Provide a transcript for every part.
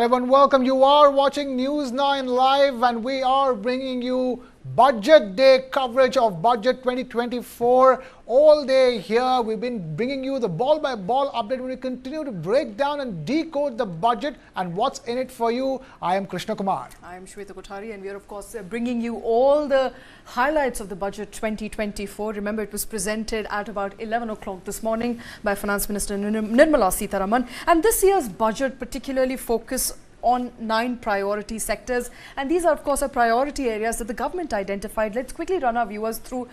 Right, everyone, welcome. You are watching News 9 Live and we are bringing you Budget Day coverage of Budget 2024 all day here. We've been bringing you the ball-by-ball update. We continue to break down and decode the budget and what's in it for you. I am Krishna Kumar. I am Shweta Kothari, and we are, of course, bringing you all the highlights of the Budget 2024. Remember, it was presented at about 11 o'clock this morning by Finance Minister Nirmala Sitharaman. And this year's budget particularly focused on 9 priority sectors, and these are of course priority areas that the government identified. Let's quickly run our viewers through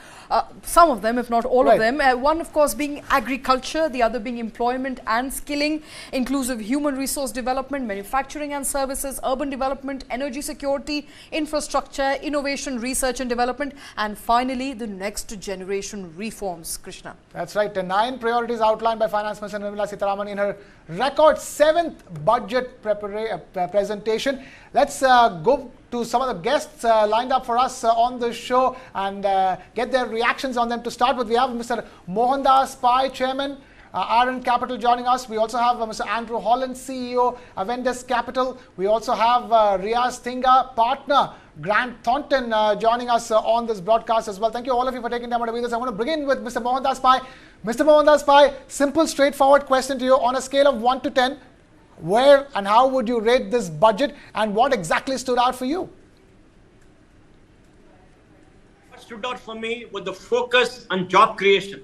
some of them, if not all of them. One of course being agriculture, the other being employment and skilling, inclusive human resource development, manufacturing and services, urban development, energy security, infrastructure, innovation, research and development, and finally the next generation reforms. Krishna. That's right, the 9 priorities outlined by Finance Minister Nirmala Sitharaman in her record 7th budget presentation. Let's go to some of the guests lined up for us on the show and get their reactions on them. To start with, we have Mr. Mohandas Pai, Chairman, Aaron Capital, joining us. We also have Mr. Andrew Holland, CEO, Aventus Capital. We also have Riaz Thinga, partner, Grant Thornton, joining us on this broadcast as well. Thank you all of you for taking time out to be with us. I want to begin with Mr. Mohandas Pai. Mr. Mohandas Pai, simple, straightforward question to you. On a scale of 1 to 10, where and how would you rate this budget, and what exactly stood out for you? What stood out for me was the focus on job creation.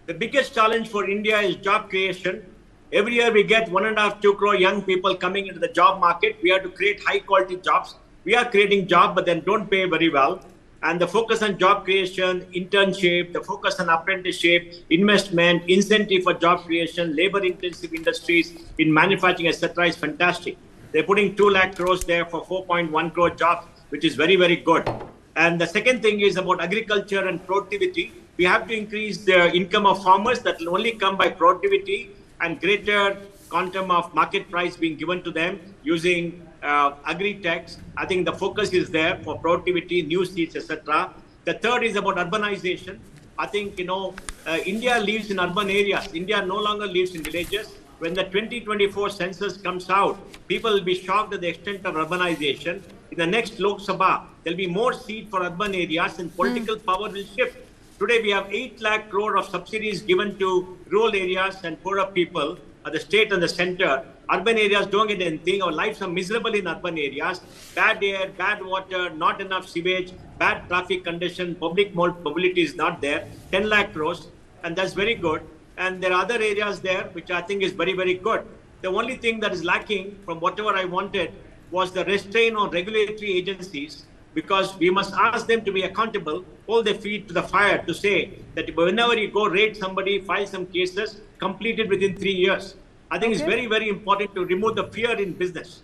The biggest challenge for India is job creation. Every year we get 1.5-2 crore young people coming into the job market. We have to create high quality jobs. We are creating jobs, but then don't pay very well. And the focus on job creation, internship, the focus on apprenticeship, investment, incentive for job creation, labor-intensive industries in manufacturing, etc. is fantastic. They're putting 2 lakh crores there for 4.1 crore jobs, which is very, very good. And the second thing is about agriculture and productivity. We have to increase the income of farmers. That will only come by productivity and greater quantum of market price being given to them using agri-techs. I think the focus is there for productivity, new seeds, etc. The third is about urbanization. I think, India lives in urban areas. India no longer lives in villages. When the 2024 census comes out, people will be shocked at the extent of urbanization. In the next Lok Sabha, there will be more seats for urban areas and political power will shift. Today, we have 8 lakh crore of subsidies given to rural areas and poorer people at the state and the center. Urban areas don't get anything. Our lives are miserable in urban areas. Bad air, bad water, not enough sewage, bad traffic condition, public mobility is not there. 10 lakh crores, and that's very good. And there are other areas there, which I think is very, very good. The only thing that is lacking from whatever I wanted was the restraint on regulatory agencies, because we must ask them to be accountable, hold their feet to the fire to say that whenever you go raid somebody, file some cases, complete it within 3 years. I think it's very, very important to remove the fear in business.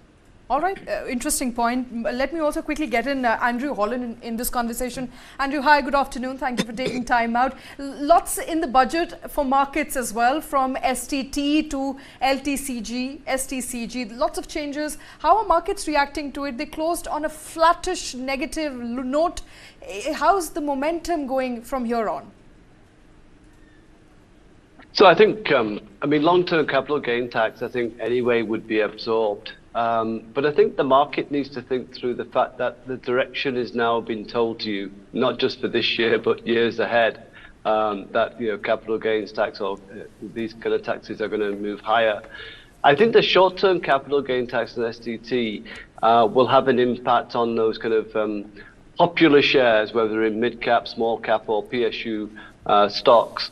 All right, interesting point. Let me also quickly get in Andrew Holland in this conversation. Andrew, hi, good afternoon. Thank you for taking time out. Lots in the budget for markets as well, from STT to LTCG, STCG, lots of changes. How are markets reacting to it? They closed on a flattish negative note. How's the momentum going from here on? So I think, long-term capital gain tax, I think anyway would be absorbed. But I think the market needs to think through the fact that the direction is now being told to you, not just for this year, but years ahead, that capital gains tax or these kind of taxes are going to move higher. I think the short-term capital gain tax and STT will have an impact on those kind of popular shares, whether in mid-cap, small-cap or PSU stocks,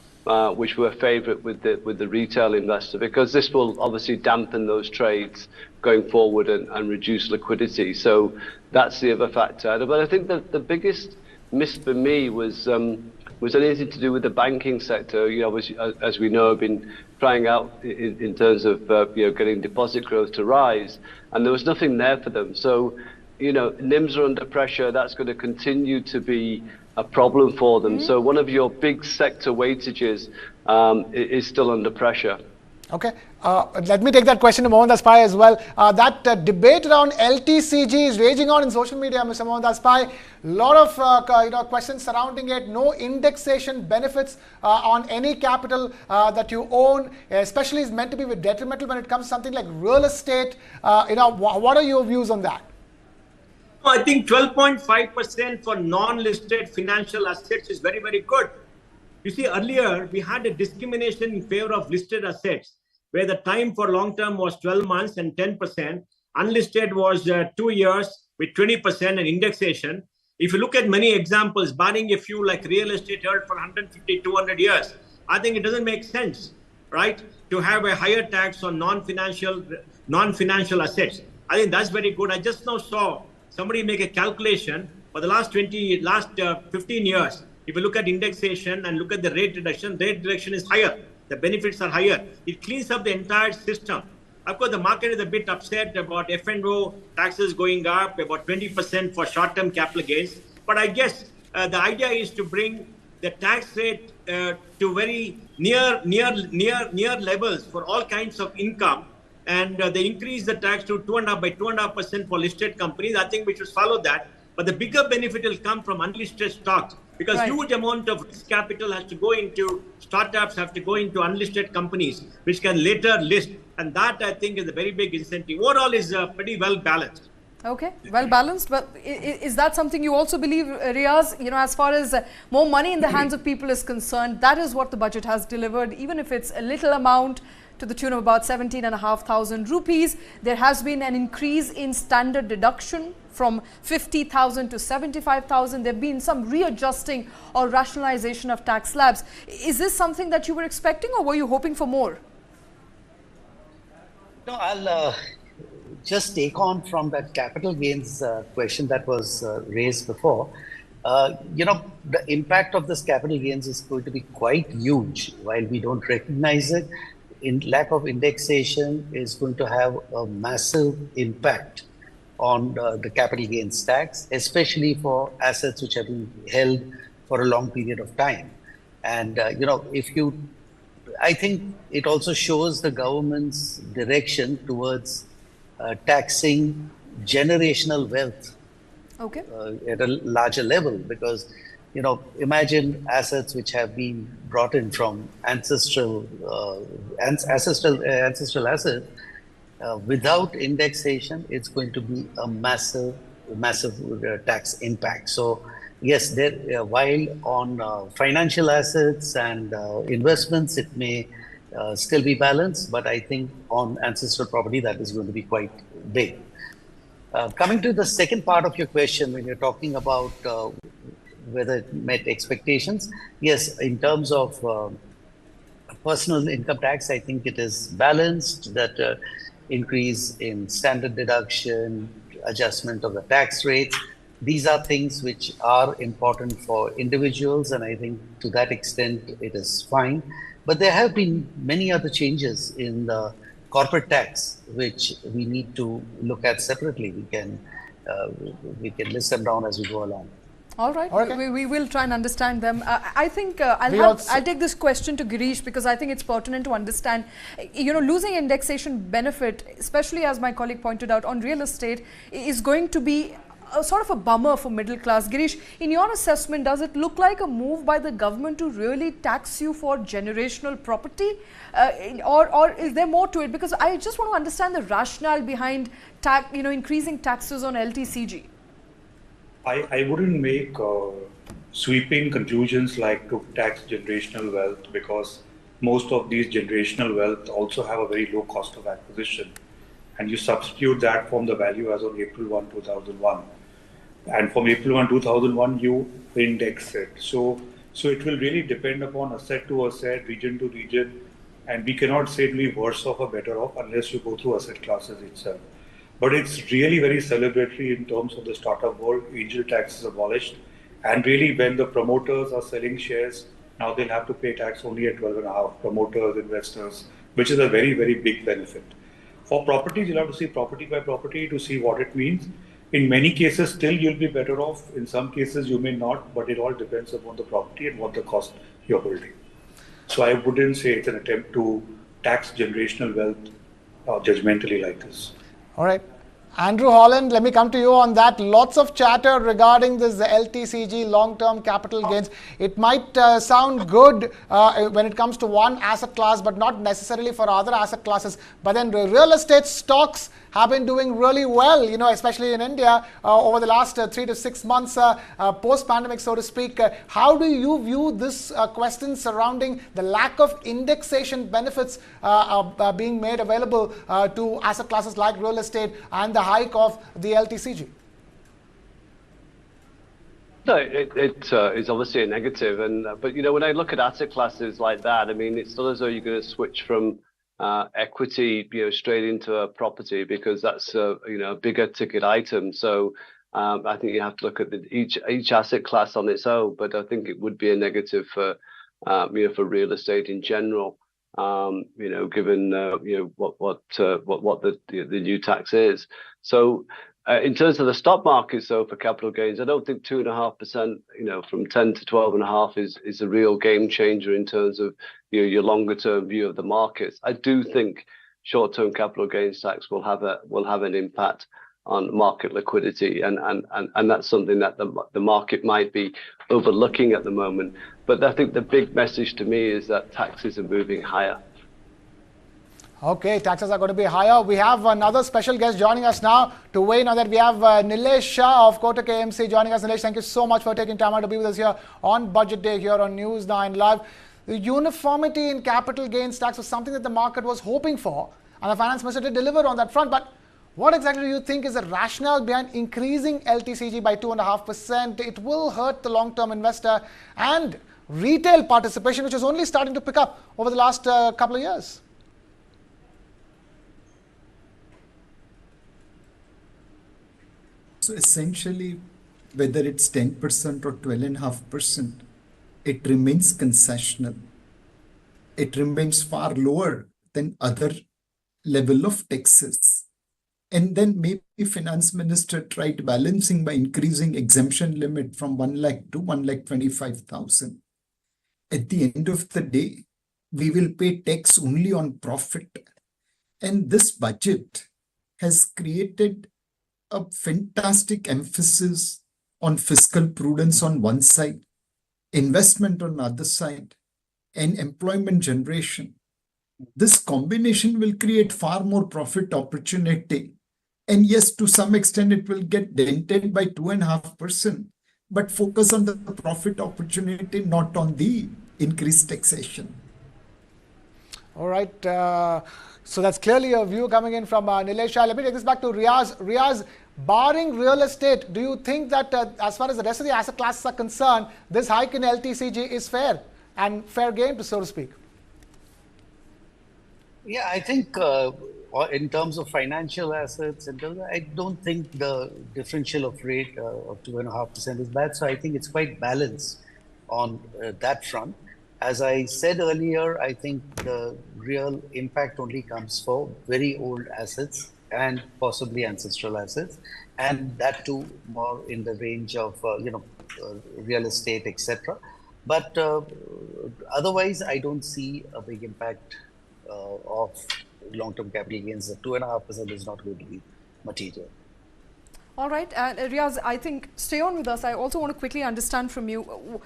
which were a favourite with the retail investor, because this will obviously dampen those trades going forward and reduce liquidity. So that's the other factor. But I think that the biggest miss for me was anything to do with the banking sector. As we know, have been trying out in terms of getting deposit growth to rise, and there was nothing there for them. So NIMs are under pressure. That's going to continue to be a problem for them. So one of your big sector weightages is still under pressure. Okay, let me take that question to Mohandas Pai as well. That debate around LTCG is raging on in social media, Mr. Mohandas Pai. Lot of questions surrounding it. No indexation benefits on any capital that you own, especially is meant to be detrimental when it comes to something like real estate. What are your views on that? I think 12.5% for non-listed financial assets is very, very good. You see, earlier we had a discrimination in favor of listed assets, where the time for long-term was 12 months and 10%. Unlisted was 2 years with 20% and indexation. If you look at many examples, barring a few like real estate held for 150, 200 years, I think it doesn't make sense, right, to have a higher tax on non-financial assets. I think that's very good. I just now saw somebody make a calculation for the last 15 years. If you look at indexation and look at the rate reduction is higher. The benefits are higher. It cleans up the entire system. Of course, the market is a bit upset about F&O taxes going up, about 20% for short-term capital gains. But I guess the idea is to bring the tax rate to very near levels for all kinds of income. And they increase the tax to 2.5% for listed companies. I think we should follow that. But the bigger benefit will come from unlisted stocks, because huge amount of risk capital has to go into startups, have to go into unlisted companies, which can later list. And that, I think, is a very big incentive. Overall is pretty well balanced. Okay, well balanced. But is that something you also believe, Riaz, as far as more money in the hands of people is concerned, that is what the budget has delivered, even if it's a little amount to the tune of about 17,500 rupees. There has been an increase in standard deduction from 50,000 to 75,000. There have been some readjusting or rationalization of tax slabs. Is this something that you were expecting, or were you hoping for more? No, I'll just take on from that capital gains question that was raised before. The impact of this capital gains is going to be quite huge. While we don't recognize it, lack of indexation is going to have a massive impact on the capital gains tax, especially for assets which have been held for a long period of time. And, I think it also shows the government's direction towards taxing generational wealth at a larger level, because, imagine assets which have been brought in from ancestral assets. Without indexation, it's going to be a massive tax impact. So yes, while on financial assets and investments, it may still be balanced, but I think on ancestral property, that is going to be quite big. Coming to the second part of your question, when you're talking about whether it met expectations, yes, in terms of personal income tax, I think it is balanced. That increase in standard deduction, adjustment of the tax rates, these are things which are important for individuals, and I think to that extent it is fine. But there have been many other changes in the corporate tax which we need to look at separately. We can list them down as we go along. All right, okay. We will try and understand them. I think I'll take this question to Girish, because I think it's pertinent to understand, losing indexation benefit, especially as my colleague pointed out, on real estate, is going to be a sort of a bummer for middle class. Girish, in your assessment, does it look like a move by the government to really tax you for generational property, or is there more to it? Because I just want to understand the rationale behind increasing taxes on LTCG. I wouldn't make sweeping conclusions like to tax generational wealth, because most of these generational wealth also have a very low cost of acquisition, and you substitute that from the value as of April 1, 2001, and from April 1, 2001 you index it. So it will really depend upon asset to asset, region to region, and we cannot say it will be worse off or better off unless you go through asset classes itself. But it's really very celebratory in terms of the startup world. Angel tax is abolished. And really, when the promoters are selling shares, now they'll have to pay tax only at 12.5%, promoters, investors, which is a very, very big benefit. For properties, you'll have to see property by property to see what it means. In many cases, still you'll be better off. In some cases, you may not, but it all depends upon the property and what the cost you're holding. So I wouldn't say it's an attempt to tax generational wealth judgmentally like this. All right. Andrew Holland, let me come to you on that. Lots of chatter regarding this LTCG, long-term capital gains. It might sound good when it comes to one asset class, but not necessarily for other asset classes. But then the real estate stocks have been doing really well, especially in India over the last 3 to 6 months post-pandemic, so to speak. How do you view this question surrounding the lack of indexation benefits being made available to asset classes like real estate and the hike of the LTCG? No, it's obviously a negative, but when I look at asset classes like that, I mean, it's not as though you're going to switch from equity, straight into a property, because that's a bigger ticket item. So I think you have to look at each asset class on its own. But I think it would be a negative for for real estate in general. Given what the new tax is. So in terms of the stock market, so for capital gains, I don't think 2.5%, from 10 to 12.5 is a real game changer in terms of your longer term view of the markets. I do think short term capital gains tax will have an impact on market liquidity, and that's something that the market might be overlooking at the moment. But I think the big message to me is that taxes are moving higher. Okay, taxes are going to be higher. We have another special guest joining us now to weigh in on that. We have Nilesh Shah of Kotak AMC joining us. Nilesh, thank you so much for taking time out to be with us here on Budget Day here on News 9 Live. The uniformity in capital gains tax was something that the market was hoping for, and the Finance Minister did deliver on that front. But what exactly do you think is the rationale behind increasing LTCG by 2.5%? It will hurt the long-term investor and retail participation, which is only starting to pick up over the last couple of years. So essentially, whether it's 10% or 12.5%, it remains concessional. It remains far lower than other level of taxes. And then maybe Finance Minister tried balancing by increasing exemption limit from 1 lakh to 1,25,000. At the end of the day, we will pay tax only on profit. And this budget has created a fantastic emphasis on fiscal prudence on one side, investment on the other side, and employment generation. This combination will create far more profit opportunity. And yes, to some extent, it will get dented by 2.5%, but focus on the profit opportunity, not on the increased taxation. All right. So that's clearly a view coming in from Nilesh Shah. Let me take this back to Riaz. Riaz, barring real estate, do you think that as far as the rest of the asset classes are concerned, this hike in LTCG is fair and fair game, so to speak? Yeah, I think in terms of financial assets, I don't think the differential of rate of 2.5% is bad. So I think it's quite balanced on that front. As I said earlier, I think the real impact only comes for very old assets and possibly ancestral assets, and that too more in the range of real estate, etc. But otherwise, I don't see a big impact of long-term capital gains. 2.5% is not going to be material. All right, Riaz, I think stay on with us. I also want to quickly understand from you,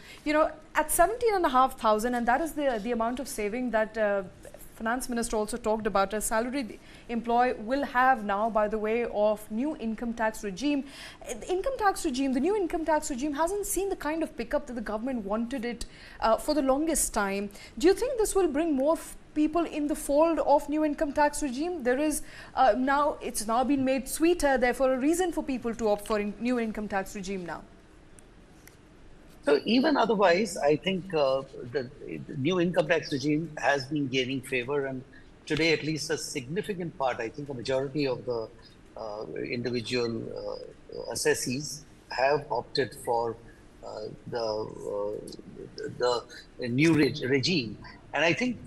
at 17,500, and that is the amount of saving that Finance Minister also talked about, a salaried employee will have now by the way of new income tax regime. The new income tax regime hasn't seen the kind of pickup that the government wanted it for the longest time. Do you think this will bring more people in the fold of new income tax regime? There is it's now been made sweeter, therefore a reason for people to opt for new income tax regime now. So even otherwise, I think the new income tax regime has been gaining favor, and today at least a significant part, I think a majority of the individual assessees have opted for the new regime. And I think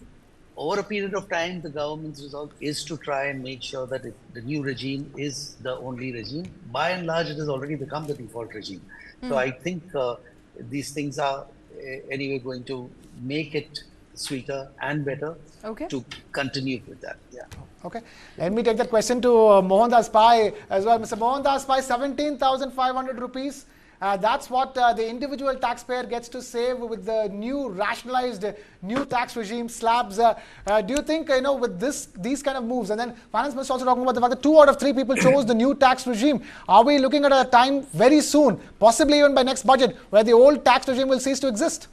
over a period of time, the government's resolve is to try and make sure that the new regime is the only regime. By and large, it has already become the default regime. So I think these things are anyway going to make it sweeter and better to continue with that. Yeah. Okay. Let me take that question to Mohandas Pai as well. Mr. Mohandas Pai, 17,500 rupees. That's what the individual taxpayer gets to save with the new rationalized new tax regime slabs. Do you think, with these kind of moves, and then Finance Minister also talking about the fact that 2 out of 3 people chose the new tax regime, are we looking at a time very soon, possibly even by next budget, where the old tax regime will cease to exist?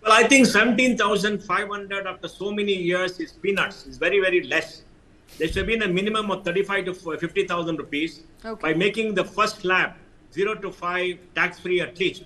Well, I think 17,500 after so many years is peanuts. It's very, very less. There should have been a minimum of 35 to 50,000 rupees by making the first slab 0 to 5 tax-free at least,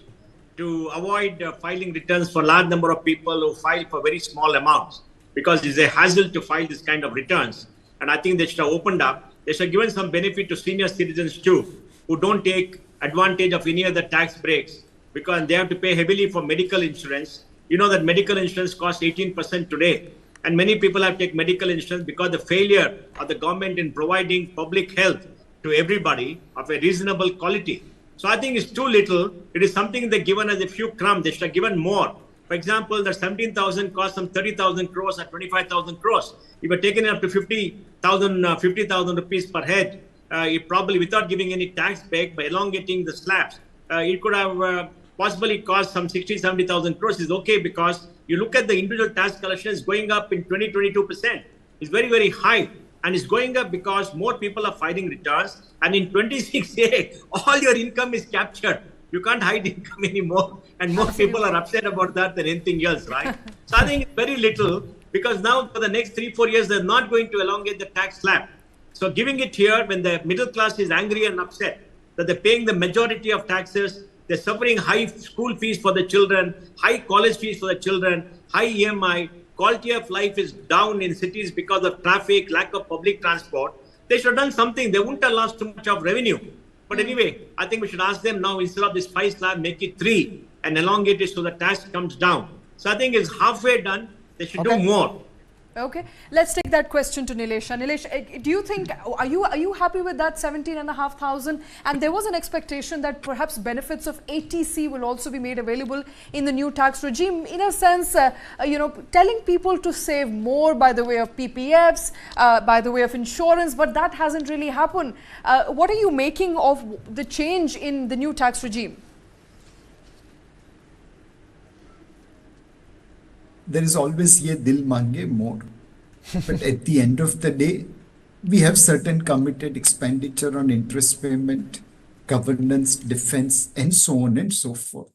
to avoid filing returns for large number of people who file for very small amounts, because it's a hassle to file this kind of returns. And I think they should have opened up. They should have given some benefit to senior citizens too, who don't take advantage of any of the tax breaks, because they have to pay heavily for medical insurance. You know that medical insurance costs 18% today. And many people have to take medical insurance because the failure of the government in providing public health to everybody of a reasonable quality. So I think it's too little. It is something they've given as a few crumbs. They should have given more. For example, the 17,000 costs some 30,000 crores or 25,000 crores. If you're taking it up to 50,000 rupees per head, it probably, without giving any tax back, by elongating the slabs, it could have possibly cost some 60, 70,000 crores. Is okay, because you look at the individual tax collection is going up in 22%. It's very, very high. And it's going up because more people are filing returns. And in 26A, all your income is captured. You can't hide income anymore. And more people are upset about that than anything else, right? So I think it's very little, because now for the next 3-4 years, they're not going to elongate the tax slab. So giving it here when the middle class is angry and upset that they're paying the majority of taxes, they're suffering high school fees for the children, high college fees for the children, high EMI, quality of life is down in cities because of traffic, lack of public transport. They should have done something. They wouldn't have lost too much of revenue. But anyway, I think we should ask them now, instead of this 5 slab, make it 3 and elongate it so the tax comes down. So I think it's halfway done. They should do more. Okay, let's take that question to Nilesh. Nilesh, do you think, are you happy with that 17,500? And there was an expectation that perhaps benefits of ATC will also be made available in the new tax regime. In a sense, telling people to save more by the way of PPFs, by the way of insurance, but that hasn't really happened. What are you making of the change in the new tax regime? There is always ye dil mange more. But at the end of the day, we have certain committed expenditure on interest payment, governance, defense, and so on and so forth.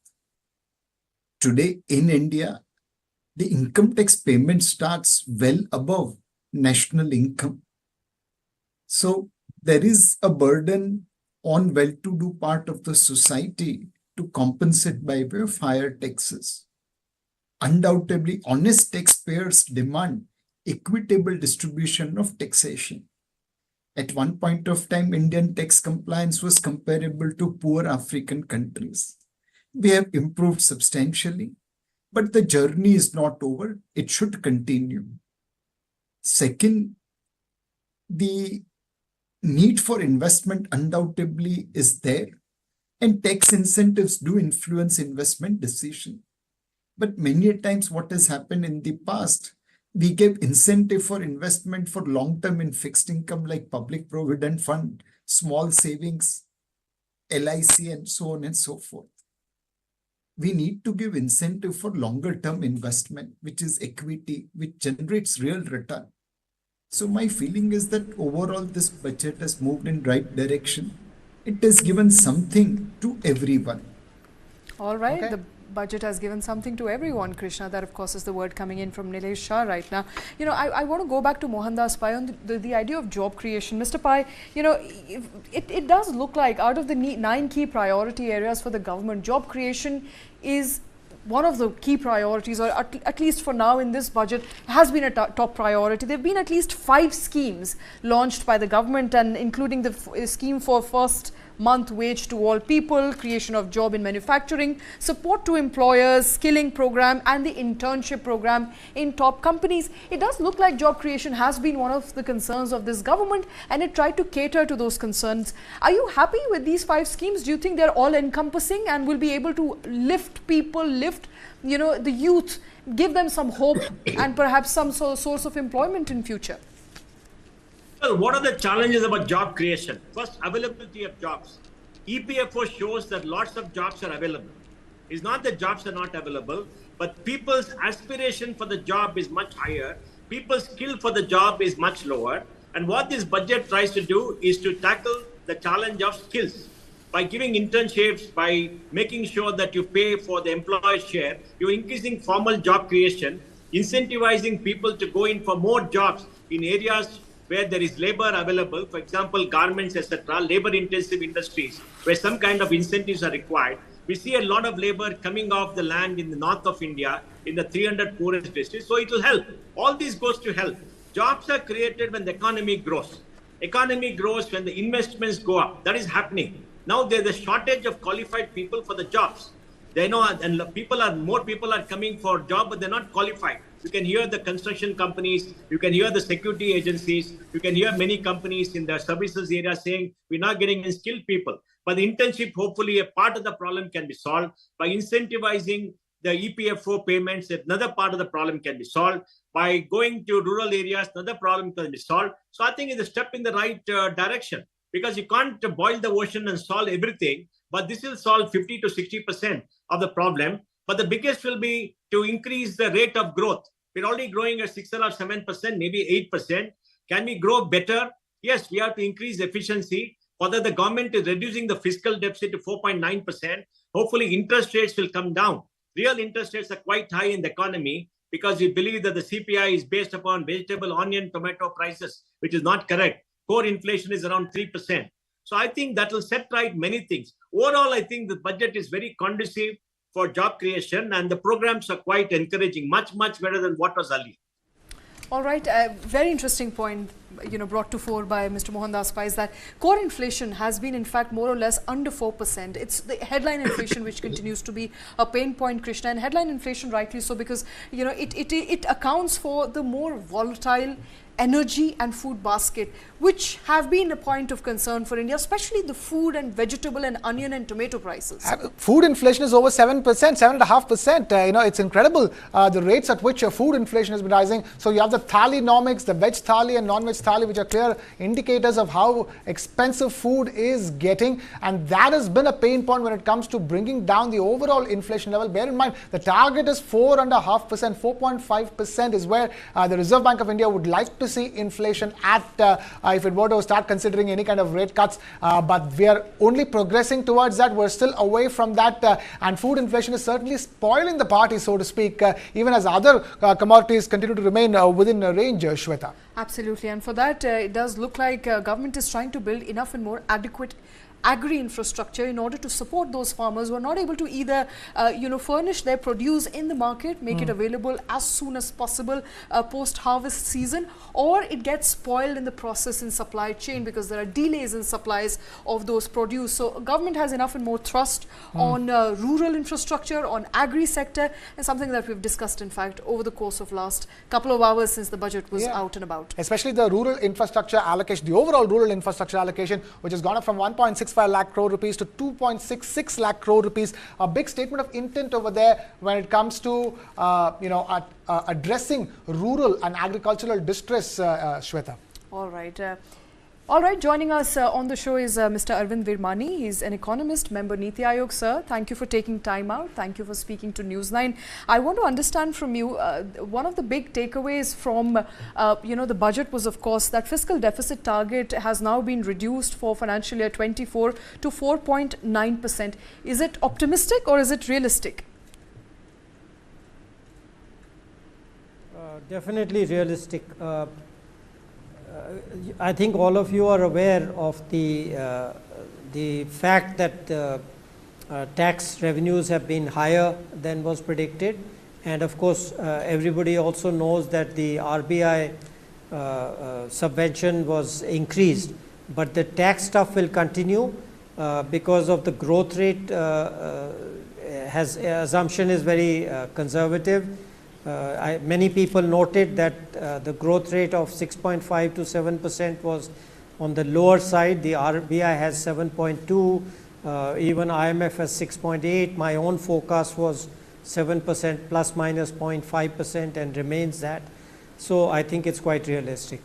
Today in India, the income tax payment starts well above national income. So there is a burden on well-to-do part of the society to compensate by way of higher taxes. Undoubtedly, honest taxpayers demand equitable distribution of taxation. At one point of time, Indian tax compliance was comparable to poor African countries. We have improved substantially, but the journey is not over. It should continue. Second, the need for investment undoubtedly is there, and tax incentives do influence investment decision. But many times what has happened in the past, we gave incentive for investment for long-term in fixed income like public provident fund, small savings, LIC, and so on and so forth. We need to give incentive for longer-term investment, which is equity, which generates real return. So my feeling is that overall this budget has moved in right direction. It has given something to everyone. All right. Okay. The budget has given something to everyone, Krishna. That, of course, is the word coming in from Nilesh Shah right now. I want to go back to Mohandas Pai on the idea of job creation. Mr. Pai, it does look like out of the 9 key priority areas for the government, job creation is one of the key priorities, or at least for now in this budget, has been a top priority. There have been at least 5 schemes launched by the government, and including the scheme for first month wage to all people, creation of job in manufacturing, support to employers, skilling program and the internship program in top companies. It does look like job creation has been one of the concerns of this government, and it tried to cater to those concerns. Are you happy with these 5 schemes? Do you think they're all encompassing and will be able to lift people, lift the youth, give them some hope and perhaps some source of employment in future? Well, what are the challenges about job creation? First, availability of jobs. EPFO shows that lots of jobs are available. It's not that jobs are not available, but people's aspiration for the job is much higher. People's skill for the job is much lower. And what this budget tries to do is to tackle the challenge of skills. By giving internships, by making sure that you pay for the employer share, you're increasing formal job creation, incentivizing people to go in for more jobs in areas where there is labor available, for example, garments, etc., labor-intensive industries, where some kind of incentives are required. We see a lot of labor coming off the land in the north of India, in the 300 poorest districts, so it will help. All this goes to help. Jobs are created when the economy grows. Economy grows when the investments go up. That is happening. Now there's a shortage of qualified people for the jobs. They know, and more people are coming for job, but they're not qualified. You can hear the construction companies, you can hear the security agencies, you can hear many companies in the services area saying we're not getting in skilled people. But the internship, hopefully a part of the problem can be solved by incentivizing the EPFO payments. Another part of the problem can be solved by going to rural areas. Another problem can be solved. So I think it's a step in the right direction, because you can't boil the ocean and solve everything, but this will solve 50 to 60% of the problem. But the biggest will be to increase the rate of growth. We're already growing at 6 or 7%, maybe 8%. Can we grow better? Yes, we have to increase efficiency. Further, the government is reducing the fiscal deficit to 4.9%. Hopefully, interest rates will come down. Real interest rates are quite high in the economy because we believe that the CPI is based upon vegetable, onion, tomato prices, which is not correct. Core inflation is around 3%. So I think that will set right many things. Overall, I think the budget is very conducive for job creation, and the programs are quite encouraging, much better than what was earlier. All right, very interesting point, brought to fore by Mr. Mohandas Pai, is that core inflation has been in fact more or less under 4%. It's the headline inflation which continues to be a pain point, Krishna, and headline inflation rightly so, because it accounts for the more volatile energy and food basket, which have been a point of concern for India, especially the food and vegetable and onion and tomato prices. Food inflation is over 7%, 7.5%. It's incredible the rates at which food inflation has been rising. So you have the thali-nomics, the veg thali and non-veg thali, which are clear indicators of how expensive food is getting. And that has been a pain point when it comes to bringing down the overall inflation level. Bear in mind, the target is 4.5%, 4.5% is where the Reserve Bank of India would like to see inflation at if it were to start considering any kind of rate cuts, but we are only progressing towards that. We're still away from that, and food inflation is certainly spoiling the party, so to speak, even as other commodities continue to remain within range, Shweta. Absolutely, and for that it does look like government is trying to build enough and more adequate agri-infrastructure in order to support those farmers who are not able to either furnish their produce in the market, make it available as soon as possible post-harvest season, or it gets spoiled in the process in supply chain because there are delays in supplies of those produce. So government has enough and more thrust on rural infrastructure, on agri sector, and something that we've discussed in fact over the course of last couple of hours since the budget was out and about. Especially the rural infrastructure allocation, the overall rural infrastructure allocation, which has gone up from 1.65 lakh crore rupees to 2.66 lakh crore rupees. A big statement of intent over there when it comes to addressing rural and agricultural distress, Shweta. All right, joining us on the show is Mr. Arvind Virmani. He's an economist, member Niti Aayog. Sir, thank you for taking time out. Thank you for speaking to News9. I want to understand from you, one of the big takeaways from the budget was, of course, that fiscal deficit target has now been reduced for financial year 24 to 4.9%. Is it optimistic or is it realistic? Definitely realistic. I think all of you are aware of the fact that tax revenues have been higher than was predicted, and of course everybody also knows that the RBI subvention was increased, but the tax stuff will continue. because of the growth rate assumption is very conservative. Many people noted that the growth rate of 6.5 to 7% was on the lower side. The RBI has 7.2, even IMF has 6.8. My own forecast was 7% plus minus 0.5% and remains that. So I think it's quite realistic.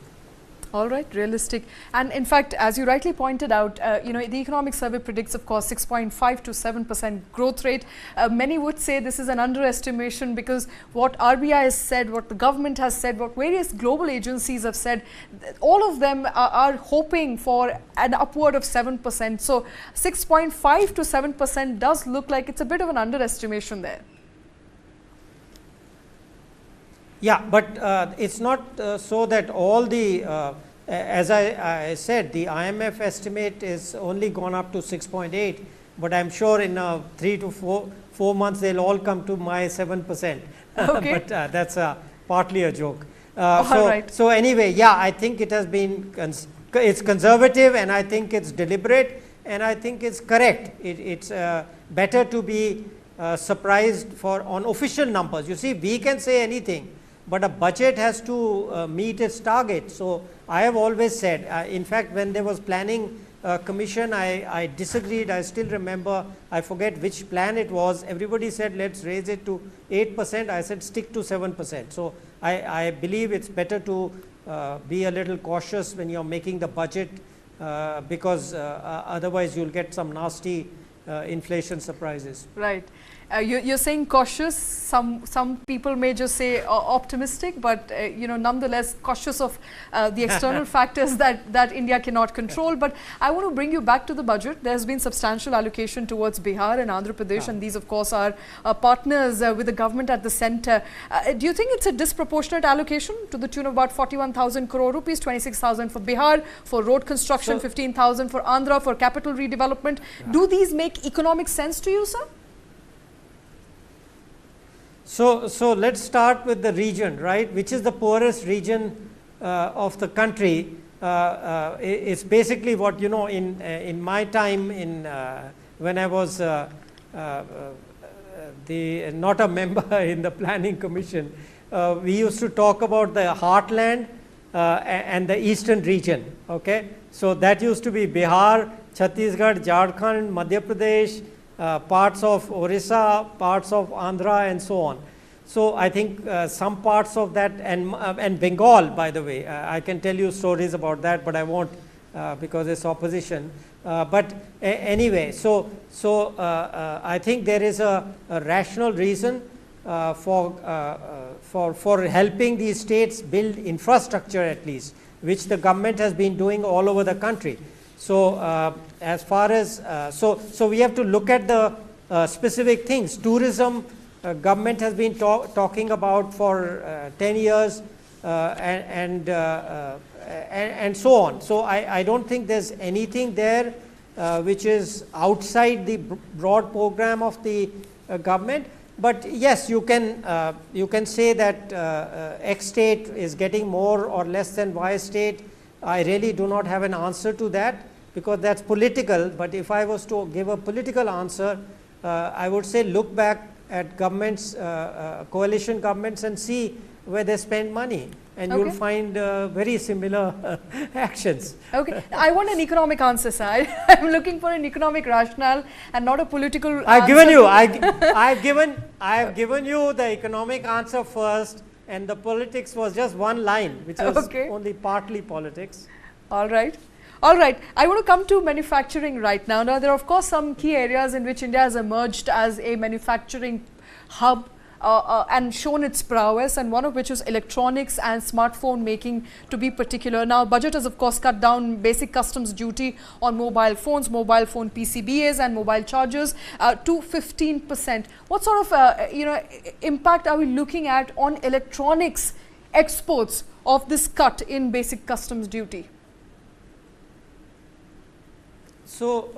All right, realistic. And in fact, as you rightly pointed out, the economic survey predicts, of course, 6.5 to 7% growth rate. Many would say this is an underestimation because what RBI has said, what the government has said, what various global agencies have said, all of them are hoping for an upward of 7%. So 6.5 to 7% does look like it's a bit of an underestimation there. Yeah, but it's not so that all the, as I said, the IMF estimate is only gone up to 6.8, but I'm sure in 3 to 4 months they'll all come to my 7%. Okay. But that's partly a joke. Right. So anyway, yeah, I think it has been, it's conservative and I think it's deliberate and I think it's correct. It's better to be surprised on official numbers. You see, we can say anything, but a budget has to meet its target. So I have always said, in fact, when there was planning commission, I disagreed. I still remember, I forget which plan it was. Everybody said, let's raise it to 8%. I said, stick to 7%. So I believe it's better to be a little cautious when you're making the budget because otherwise you'll get some nasty inflation surprises. Right. You're saying cautious. Some people may just say optimistic, but nonetheless cautious of the external factors that India cannot control. But I want to bring you back to the budget. There has been substantial allocation towards Bihar and Andhra Pradesh, and these, of course, are partners with the government at the centre. Do you think it's a disproportionate allocation to the tune of about 41,000 crore rupees, 26,000 for Bihar, for road construction, 15,000 for Andhra, for capital redevelopment? Yeah. Do these make economic sense to you, sir? So let's start with the region, right, which is the poorest region of the country. It's basically what, in my time when I was not a member in the planning commission, we used to talk about the heartland and the eastern region. Okay, so that used to be Bihar, Chhattisgarh, Jharkhand, Madhya Pradesh, parts of Orissa, parts of Andhra and so on. So I think some parts of that and Bengal, by the way, I can tell you stories about that, but I won't because it's opposition. But anyway, so I think there is a rational reason for helping these states build infrastructure at least, which the government has been doing all over the country. So as far as so we have to look at the specific things. Tourism, government has been talking about for 10 years and so on. So I don't think there's anything there which is outside the broad program of the government. But yes, you can say that X state is getting more or less than Y state. I really do not have an answer to that because that's political. But if I was to give a political answer, I would say look back at governments, coalition governments, and see where they spend money, and you'll find very similar actions. Okay, I want an economic answer, sir. I'm looking for an economic rationale and not a political. I've given you. I've given you the economic answer first, and the politics was just one line, which was only partly politics. All right. All right, I want to come to manufacturing right now. Now, there are of course some key areas in which India has emerged as a manufacturing hub and shown its prowess, and one of which is electronics and smartphone making to be particular. Now, budget has of course cut down basic customs duty on mobile phones, mobile phone PCBAs and mobile chargers to 15%. What sort of impact are we looking at on electronics exports of this cut in basic customs duty? So,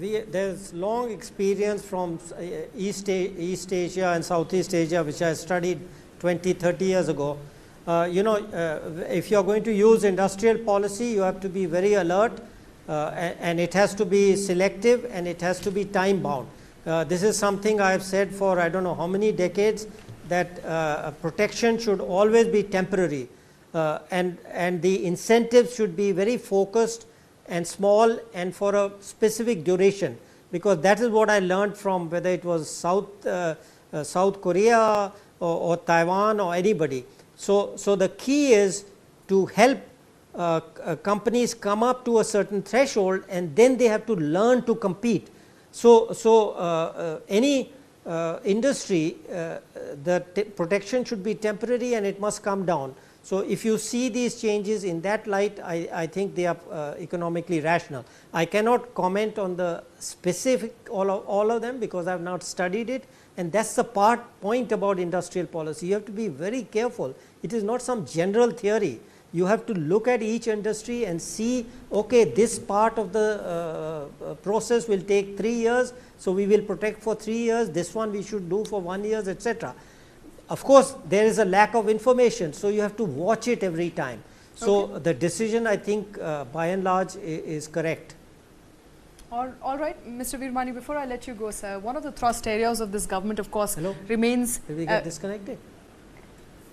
there's long experience from East Asia and Southeast Asia, which I studied 20, 30 years ago. If you're going to use industrial policy, you have to be very alert and it has to be selective and it has to be time bound. This is something I have said for I don't know how many decades, that protection should always be temporary, and the incentives should be very focused and small and for a specific duration, because that is what I learned from whether it was South Korea or Taiwan or anybody. So the key is to help companies come up to a certain threshold, and then they have to learn to compete. So any industry, the protection should be temporary and it must come down. So if you see these changes in that light, I think they are economically rational. I cannot comment on the specific all of them because I have not studied it, and that's the point about industrial policy. You have to be very careful. It is not some general theory. You have to look at each industry and see, okay, this part of the process will take 3 years, so we will protect for 3 years, this one we should do for 1 year, etc. Of course, there is a lack of information, so you have to watch it every time. So the decision, I think, by and large, is correct. All right, Mr. Virmani, before I let you go, sir, one of the thrust areas of this government, of course, remains. Did we get disconnected?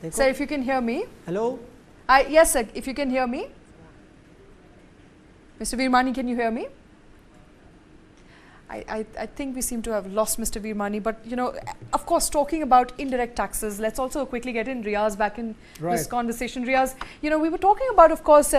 Sir, if you can hear me. Hello? Yes, sir, if you can hear me. Mr. Virmani, can you hear me? I think we seem to have lost Mr. Virmani, but you know, of course, talking about indirect taxes, let's also quickly get in Riaz back in this conversation. Riaz, you know, we were talking about, of course,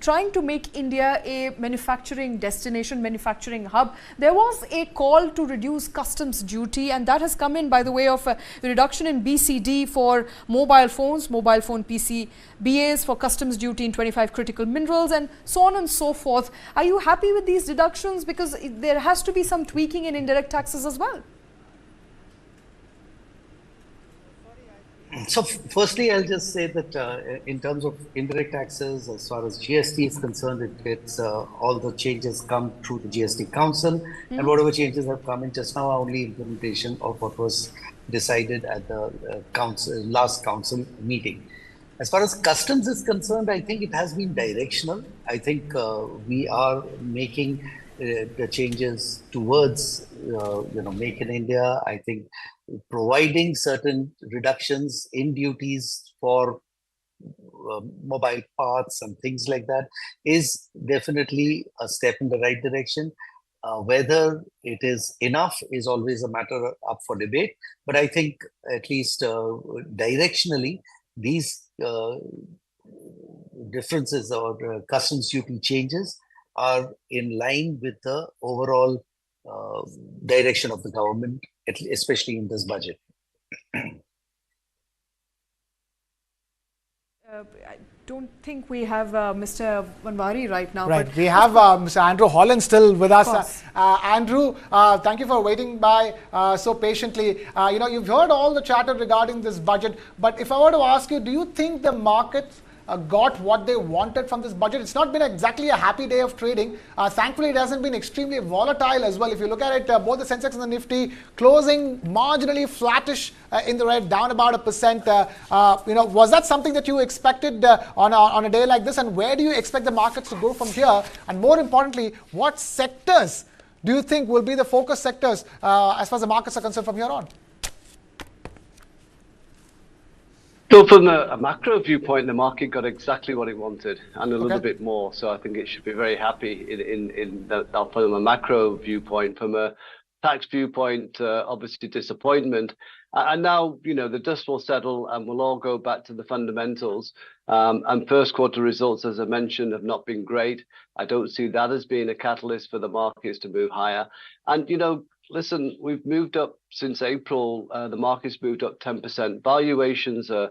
trying to make India a manufacturing destination, manufacturing hub. There was a call to reduce customs duty, and that has come in by the way of a reduction in BCD for mobile phones, mobile phone PCBAs, for customs duty in 25 critical minerals, and so on and so forth. Are you happy with these deductions? Because there has to be some tweaking in indirect taxes as well. So firstly, I'll just say that in terms of indirect taxes, as far as GST is concerned, it's all the changes come through the GST Council, and whatever changes have come in just now are only implementation of what was decided at the last council meeting. As far as customs is concerned, I think it has been directional. I think we are making the changes towards, Make in India. I think providing certain reductions in duties for mobile parts and things like that is definitely a step in the right direction. Whether it is enough is always a matter up for debate. But I think at least directionally, these differences or customs duty changes are in line with the overall direction of the government, especially in this budget. I don't think we have Mr. Vanwari right now. Right, but we have Mr. Andrew Holland still with us. Andrew, thank you for waiting by so patiently. You've heard all the chatter regarding this budget, but if I were to ask you, do you think the markets got what they wanted from this budget? It's not been exactly a happy day of trading. Thankfully, it hasn't been extremely volatile as well. If you look at it, both the Sensex and the Nifty closing marginally flattish in the red, down about 1%. Was that something that you expected on a day like this? And where do you expect the markets to go from here? And more importantly, what sectors do you think will be the focus sectors as far as the markets are concerned from here on? So from a macro viewpoint, the market got exactly what it wanted and a little bit more. So I think it should be very happy in that from a macro viewpoint. From a tax viewpoint, obviously disappointment. And now, the dust will settle and we'll all go back to the fundamentals. And first quarter results, as I mentioned, have not been great. I don't see that as being a catalyst for the markets to move higher. And, listen, we've moved up since April. The market's moved up 10%. Valuations are,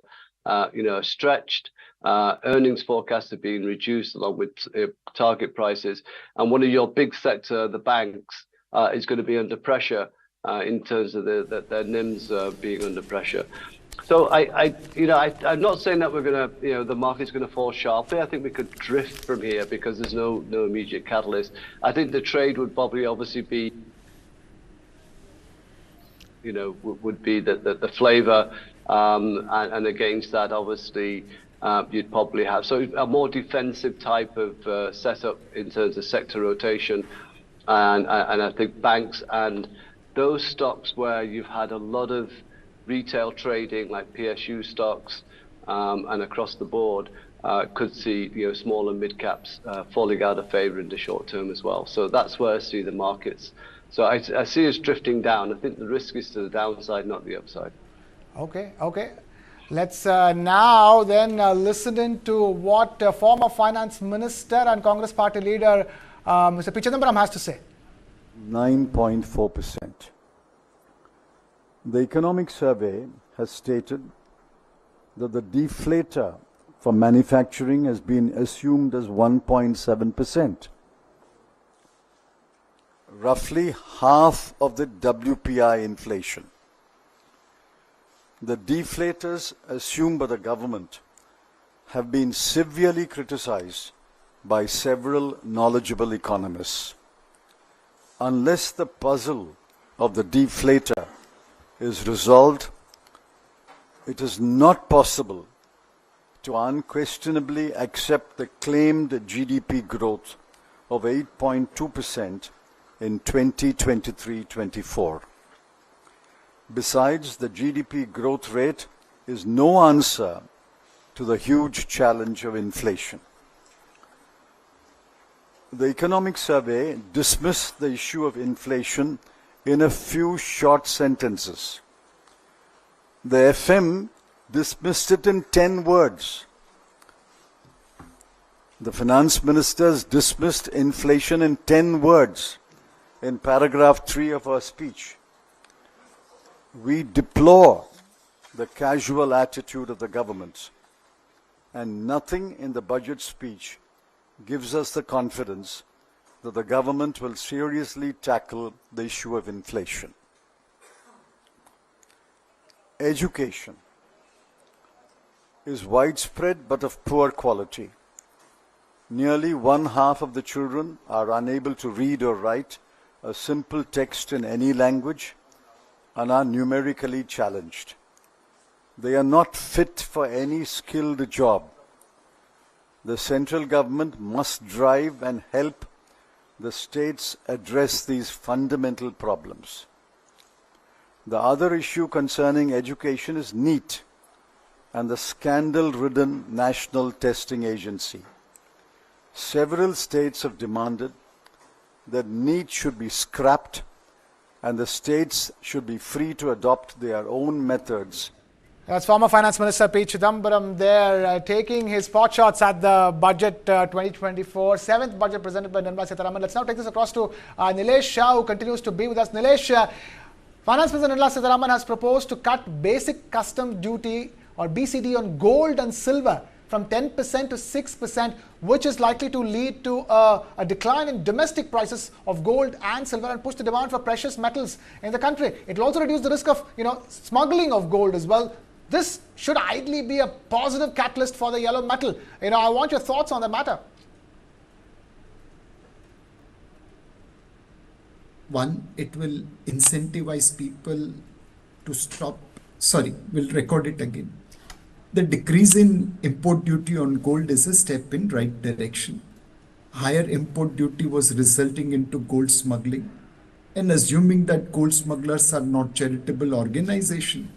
stretched. Earnings forecasts are being reduced along with target prices. And one of your big sector, the banks, is going to be under pressure in terms of their NIMs being under pressure. So I'm not saying that we're going to, the market's going to fall sharply. I think we could drift from here because there's no immediate catalyst. I think the trade would probably obviously be, would be the flavor, and against that, obviously, you'd probably have. So a more defensive type of setup in terms of sector rotation. And I think banks and those stocks where you've had a lot of retail trading, like PSU stocks, and across the board, could see small and mid caps falling out of favour in the short term as well. So that's where I see the markets. So I see us drifting down. I think the risk is to the downside, not the upside. Okay. Let's now then listen in to what former Finance Minister and Congress Party leader Mr. P. Chidambaram has to say. 9.4%. The economic survey has stated that the deflator for manufacturing has been assumed as 1.7%. Roughly half of the WPI inflation. The deflators assumed by the government have been severely criticized by several knowledgeable economists. Unless the puzzle of the deflator is resolved, it is not possible to unquestionably accept the claimed GDP growth of 8.2% in 2023-24. Besides, the GDP growth rate is no answer to the huge challenge of inflation. The economic survey dismissed the issue of inflation in a few short sentences. The FM dismissed it in 10 words. The finance ministers dismissed inflation in 10 words in paragraph 3 of our speech. We deplore the casual attitude of the government, and nothing in the budget speech gives us the confidence that the government will seriously tackle the issue of inflation. Education is widespread but of poor quality. Nearly one half of the children are unable to read or write a simple text in any language and are numerically challenged. They are not fit for any skilled job. The central government must drive and help the states address these fundamental problems. The other issue concerning education is NEET and the scandal-ridden National Testing Agency. Several states have demanded that NEET should be scrapped and the states should be free to adopt their own methods. That's former Finance Minister P. Chidambaram there taking his pot shots at the budget 2024, seventh budget presented by Nirmala Sitharaman. Let's now take this across to Nilesh Shah, who continues to be with us. Nilesh, Finance Minister Nirmala Sitharaman has proposed to cut basic customs duty or BCD on gold and silver from 10% to 6%, which is likely to lead to a decline in domestic prices of gold and silver and push the demand for precious metals in the country. It will also reduce the risk of smuggling of gold as well. This should ideally be a positive catalyst for the yellow metal. I want your thoughts on the matter. One, it will incentivize people to stop. Sorry, we'll record it again. The decrease in import duty on gold is a step in right direction. Higher import duty was resulting into gold smuggling, and assuming that gold smugglers are not charitable organization,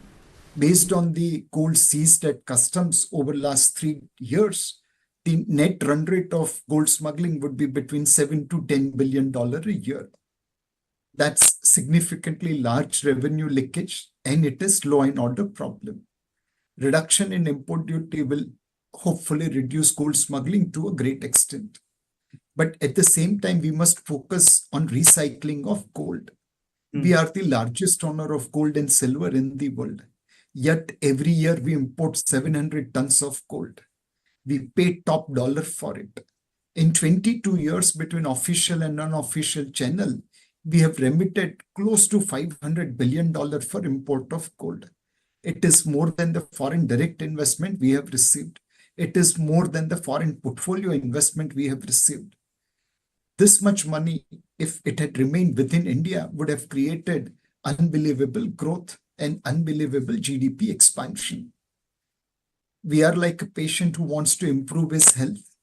based on the gold seized at customs over last 3 years, the net run rate of gold smuggling would be between $7 to $10 billion a year. That's significantly large revenue leakage, and it is law and order problem. Reduction in import duty will hopefully reduce gold smuggling to a great extent. But at the same time, we must focus on recycling of gold. We are the largest owner of gold and silver in the world. Yet every year we import 700 tons of gold. We pay top dollar for it. In 22 years between official and unofficial channel, we have remitted close to $500 billion for import of gold. It is more than the foreign direct investment we have received. It is more than the foreign portfolio investment we have received. This much money, if it had remained within India, would have created unbelievable growth and unbelievable GDP expansion. We are like a patient who wants to improve his health.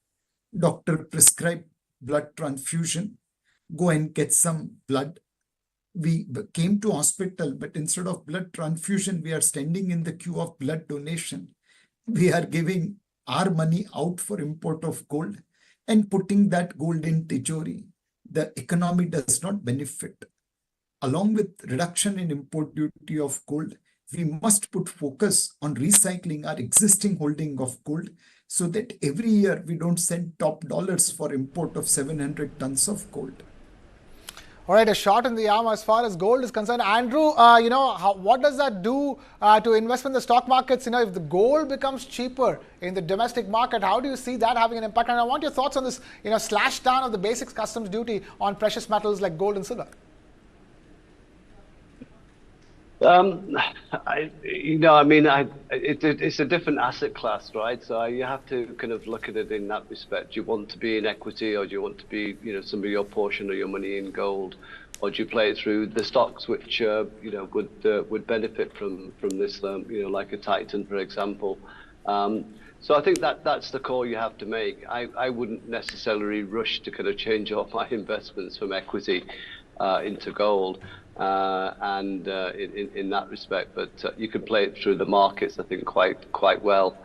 Doctor prescribe blood transfusion. Go and get some blood. We came to hospital, but instead of blood transfusion, we are standing in the queue of blood donation. We are giving our money out for import of gold and putting that gold in tijori. The economy does not benefit. Along with reduction in import duty of gold, we must put focus on recycling our existing holding of gold so that every year we don't send top dollars for import of 700 tons of gold. All right, a shot in the arm as far as gold is concerned. Andrew, what does that do to investment in the stock markets? If the gold becomes cheaper in the domestic market, how do you see that having an impact? And I want your thoughts on this, slash down of the basic customs duty on precious metals like gold and silver. It's a different asset class, right? So you have to kind of look at it in that respect. Do you want to be in equity, or do you want to be, some of your portion of your money in gold, or do you play it through the stocks which, would benefit from this, like a Titan, for example. So I think that's the call you have to make. I wouldn't necessarily rush to kind of change all my investments from equity into gold. In that respect, but you can play it through the markets, I think, quite well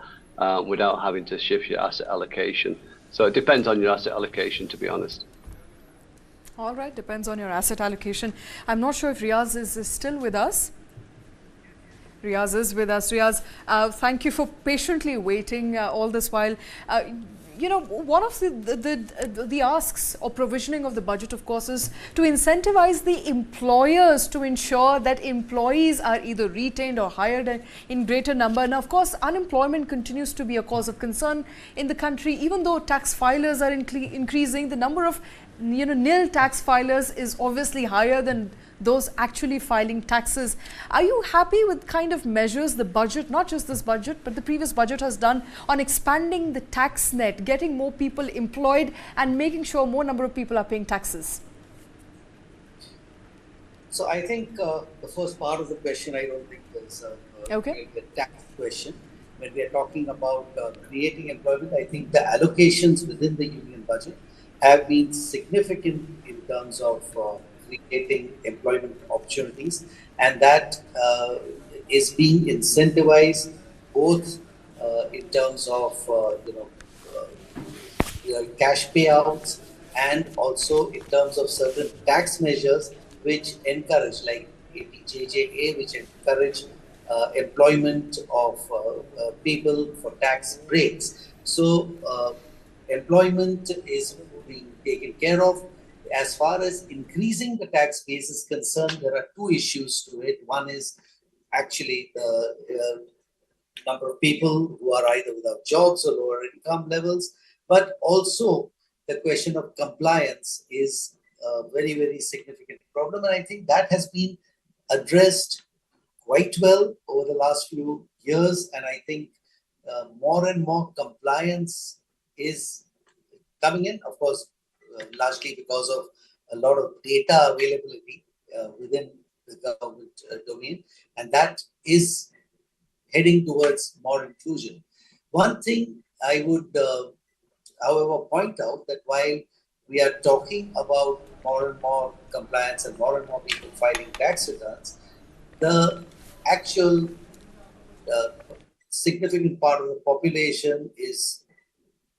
without having to shift your asset allocation. So it depends on your asset allocation, to be honest. All right, depends on your asset allocation. I'm not sure if Riaz is still with us. Riaz is with us. Riaz, thank you for patiently waiting all this while. One of the asks or provisioning of the budget, of course, is to incentivize the employers to ensure that employees are either retained or hired in greater number. Now, of course, unemployment continues to be a cause of concern in the country. Even though tax filers are increasing, the number of nil tax filers is obviously higher than those actually filing taxes. Are you happy with kind of measures the budget, not just this budget, but the previous budget has done on expanding the tax net, getting more people employed and making sure more number of people are paying taxes? So I think the first part of the question, I don't think is okay. The tax question. When we are talking about creating employment, I think the allocations within the union budget have been significant in terms of creating employment opportunities, and that is being incentivized both in terms of cash payouts and also in terms of certain tax measures which encourage, like APJJA, which encourage employment of people for tax breaks. So employment is being taken care of. As far as increasing the tax base is concerned, there are two issues to it. One is actually the number of people who are either without jobs or lower income levels, but also the question of compliance is a very, very significant problem. And I think that has been addressed quite well over the last few years. And I think more and more compliance is coming in, of course, largely because of a lot of data availability within the government domain, and that is heading towards more inclusion. One thing I would, however, point out that while we are talking about more and more compliance and more people filing tax returns, the actual significant part of the population is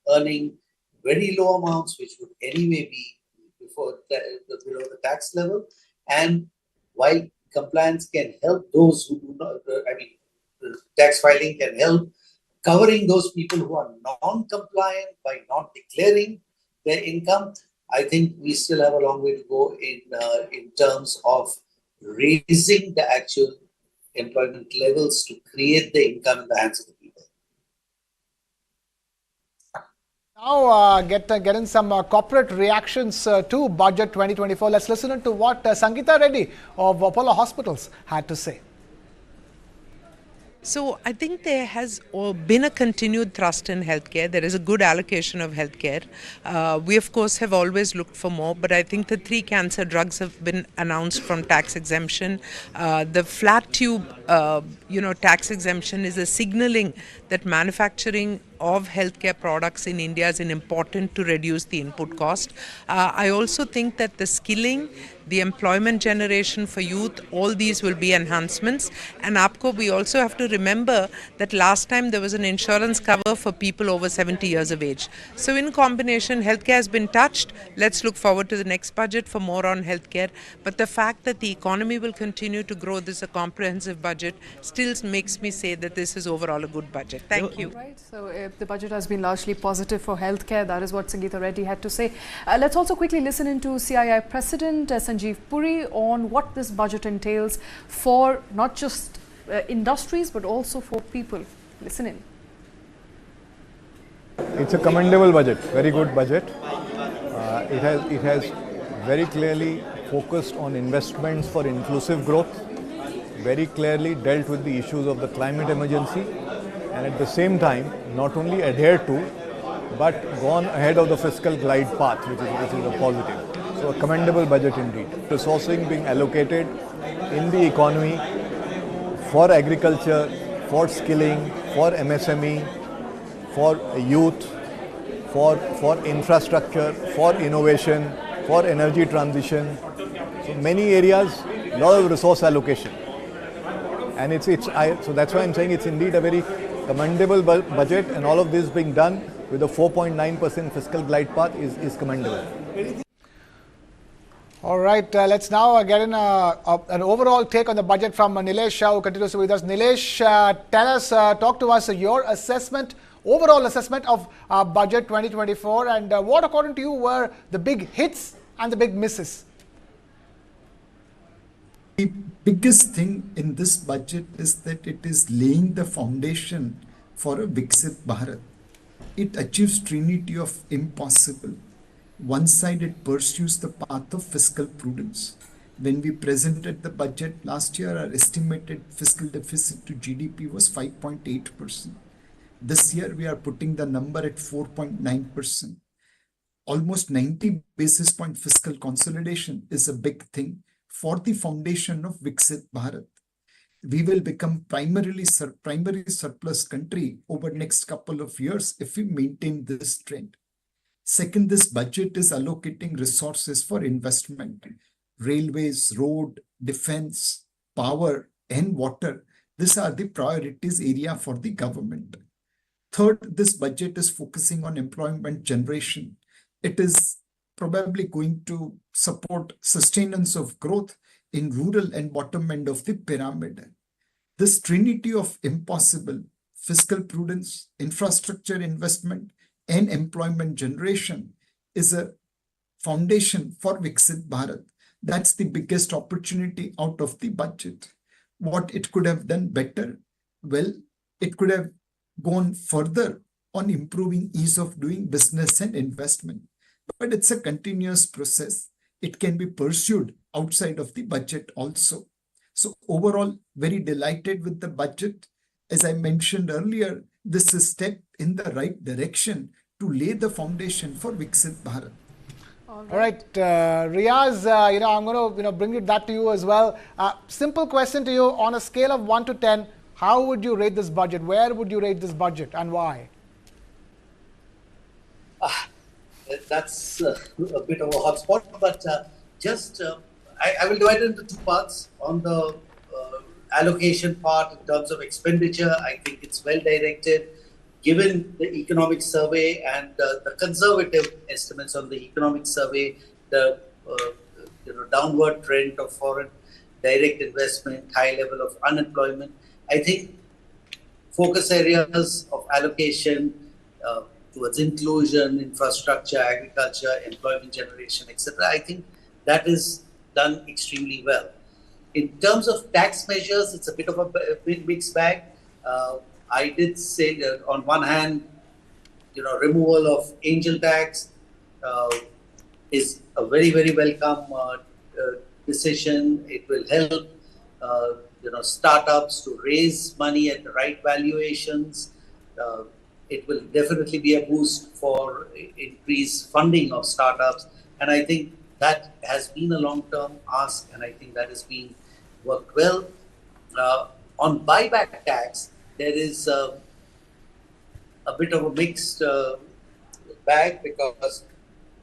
earning very low amounts, which would anyway be below the tax level. And while compliance can help those who do not, tax filing can help covering those people who are non-compliant by not declaring their income, I think we still have a long way to go in terms of raising the actual employment levels to create the income in the hands of the people. Now get in some corporate reactions to Budget 2024. Let's listen to what Sangeeta Reddy of Apollo Hospitals had to say. So I think there has been a continued thrust in healthcare. There is a good allocation of healthcare. We of course have always looked for more, but I think the 3 cancer drugs have been announced from tax exemption. The flat tube, tax exemption is a signaling that manufacturing of healthcare products in India is important to reduce the input cost. I also think that the skilling, the employment generation for youth, all these will be enhancements. And APCO, we also have to remember that last time there was an insurance cover for people over 70 years of age. So in combination, healthcare has been touched. Let's look forward to the next budget for more on healthcare. But the fact that the economy will continue to grow, this is a comprehensive budget, still makes me say that this is overall a good budget. Thank you. Right. So the budget has been largely positive for healthcare. That is what Sangeeta Reddy had to say. Let's also quickly listen into CII President Sanjeev Puri on what this budget entails for not just industries but also for people. Listen in. It's a commendable budget, very good budget. It has very clearly focused on investments for inclusive growth, very clearly dealt with the issues of the climate emergency, and at the same time not only adhered to but gone ahead of the fiscal glide path, which is a positive. So a commendable budget indeed. Resourcing being allocated in the economy for agriculture, for skilling, for MSME, for youth, for infrastructure, for innovation, for energy transition. So many areas, a lot of resource allocation. And so that's why I'm saying it's indeed a very commendable budget, and all of this being done with a 4.9% fiscal glide path is commendable. All right, let's now get in an overall take on the budget from Nilesh Shah, who continues to be with us. Nilesh, talk to us your assessment, overall assessment of budget 2024, and what according to you were the big hits and the big misses? The biggest thing in this budget is that it is laying the foundation for a Viksit Bharat. It achieves trinity of impossible. One side, it pursues the path of fiscal prudence. When we presented the budget last year, our estimated fiscal deficit to GDP was 5.8%. This year, we are putting the number at 4.9%. Almost 90 basis point fiscal consolidation is a big thing for the foundation of Viksit Bharat. We will become primary surplus country over next couple of years if we maintain this trend. Second, this budget is allocating resources for investment. Railways, road, defense, power, and water. These are the priorities area for the government. Third, this budget is focusing on employment generation. It is probably going to support sustenance of growth in rural and bottom end of the pyramid. This trinity of impossible, fiscal prudence, infrastructure investment, and employment generation is a foundation for Viksit Bharat. That's the biggest opportunity out of the budget. What it could have done better? Well, it could have gone further on improving ease of doing business and investment. But it's a continuous process. It can be pursued outside of the budget also. So overall, very delighted with the budget. As I mentioned earlier, this is a step in the right direction to lay the foundation for Viksit Bharat. All right, Riaz, I'm going to bring it back to you as well. Simple question to you: on a scale of 1 to 10, how would you rate this budget? Where would you rate this budget, and why? That's a bit of a hot spot, but I will divide it into 2 parts. On the allocation part, in terms of expenditure, I think it's well directed. Given the economic survey and the conservative estimates on the economic survey, the downward trend of foreign direct investment, high level of unemployment, I think focus areas of allocation towards inclusion, infrastructure, agriculture, employment generation, etc. I think that is done extremely well. In terms of tax measures, it's a bit of a mixed bag. I did say that on one hand, removal of angel tax is a very, very welcome decision. It will help startups to raise money at the right valuations. It will definitely be a boost for increased funding of startups. And I think that has been a long-term ask, and I think that has been worked well. On buyback tax, there is a bit of a mixed bag, because